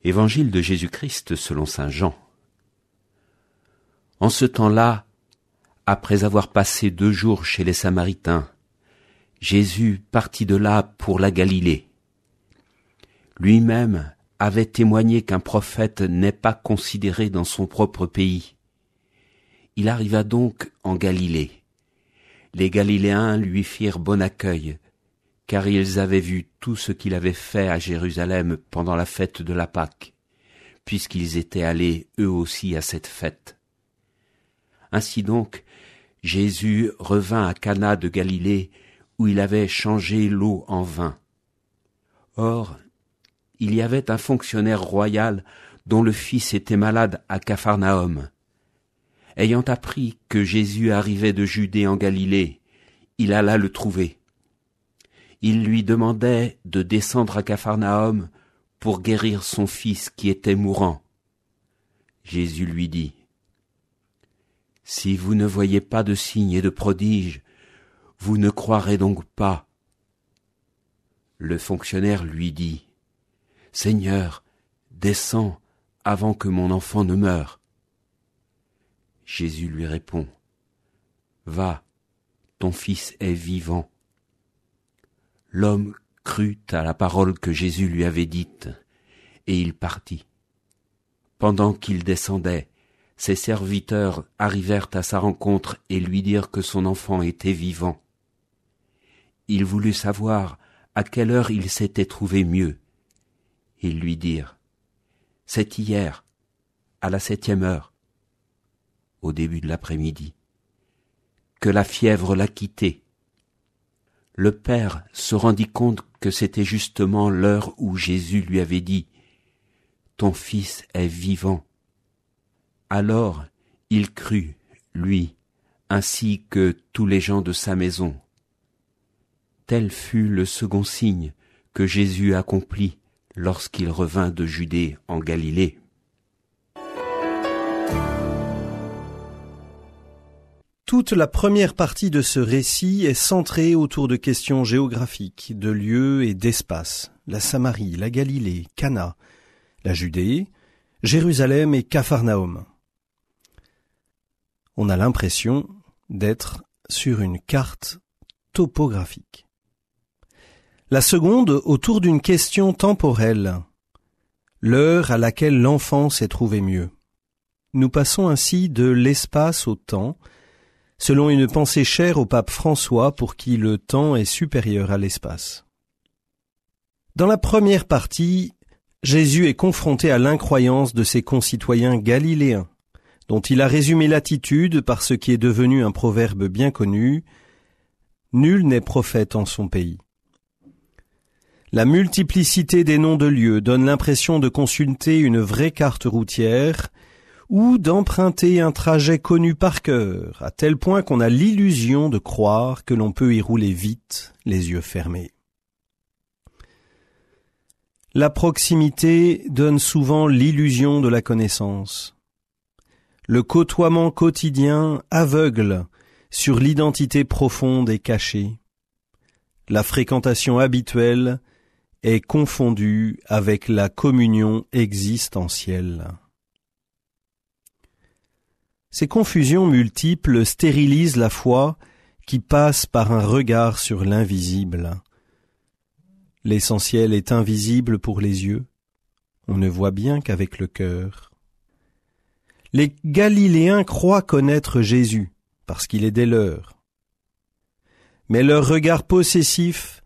Évangile de Jésus-Christ selon saint Jean. En ce temps-là, après avoir passé 2 jours chez les Samaritains, Jésus partit de là pour la Galilée. Lui-même avait témoigné qu'un prophète n'est pas considéré dans son propre pays. Il arriva donc en Galilée. Les Galiléens lui firent bon accueil, car ils avaient vu tout ce qu'il avait fait à Jérusalem pendant la fête de la Pâque, puisqu'ils étaient allés eux aussi à cette fête. Ainsi donc, Jésus revint à Cana de Galilée, où il avait changé l'eau en vin. Or, il y avait un fonctionnaire royal dont le fils était malade à Capharnaüm. Ayant appris que Jésus arrivait de Judée en Galilée, il alla le trouver. Il lui demandait de descendre à Capharnaüm pour guérir son fils qui était mourant. Jésus lui dit : « Si vous ne voyez pas de signes et de prodiges, vous ne croirez donc pas. » Le fonctionnaire lui dit : « Seigneur, descends avant que mon enfant ne meure. » Jésus lui répond : « Va, ton fils est vivant. » L'homme crut à la parole que Jésus lui avait dite, et il partit. Pendant qu'il descendait, ses serviteurs arrivèrent à sa rencontre et lui dirent que son enfant était vivant. Il voulut savoir à quelle heure il s'était trouvé mieux. Ils lui dirent : « C'est hier, à la 7e heure, au début de l'après-midi, que la fièvre l'a quitté. » Le père se rendit compte que c'était justement l'heure où Jésus lui avait dit : « Ton fils est vivant. » Alors il crut, lui, ainsi que tous les gens de sa maison. Tel fut le second signe que Jésus accomplit lorsqu'il revint de Judée en Galilée. Toute la première partie de ce récit est centrée autour de questions géographiques, de lieux et d'espace. La Samarie, la Galilée, Cana, la Judée, Jérusalem et Capharnaüm. On a l'impression d'être sur une carte topographique. La seconde, autour d'une question temporelle, l'heure à laquelle l'enfant s'est trouvé mieux. Nous passons ainsi de l'espace au temps, selon une pensée chère au pape François pour qui le temps est supérieur à l'espace. Dans la première partie, Jésus est confronté à l'incroyance de ses concitoyens galiléens, dont il a résumé l'attitude par ce qui est devenu un proverbe bien connu : « Nul n'est prophète en son pays ». La multiplicité des noms de lieux donne l'impression de consulter une vraie carte routière ou d'emprunter un trajet connu par cœur, à tel point qu'on a l'illusion de croire que l'on peut y rouler vite, les yeux fermés. La proximité donne souvent l'illusion de la connaissance. Le côtoiement quotidien aveugle sur l'identité profonde et cachée. La fréquentation habituelle est confondue avec la communion existentielle. Ces confusions multiples stérilisent la foi qui passe par un regard sur l'invisible. L'essentiel est invisible pour les yeux, on ne voit bien qu'avec le cœur. Les Galiléens croient connaître Jésus, parce qu'il est des leurs. Mais leur regard possessif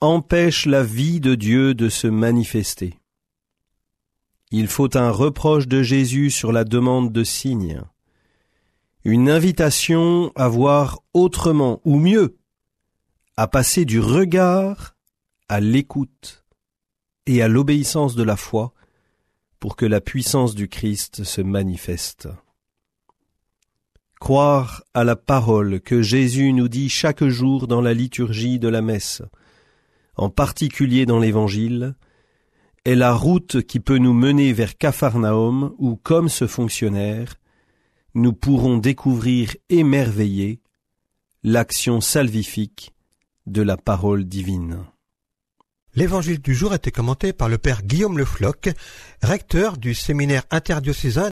empêche la vie de Dieu de se manifester. Il faut un reproche de Jésus sur la demande de signes. Une invitation à voir autrement, ou mieux, à passer du regard à l'écoute et à l'obéissance de la foi pour que la puissance du Christ se manifeste. Croire à la parole que Jésus nous dit chaque jour dans la liturgie de la messe, en particulier dans l'Évangile, est la route qui peut nous mener vers Capharnaüm où, comme ce fonctionnaire, nous pourrons découvrir émerveillés l'action salvifique de la parole divine. L'évangile du jour était commenté par le père Guillaume Le Floch, recteur du séminaire interdiocésain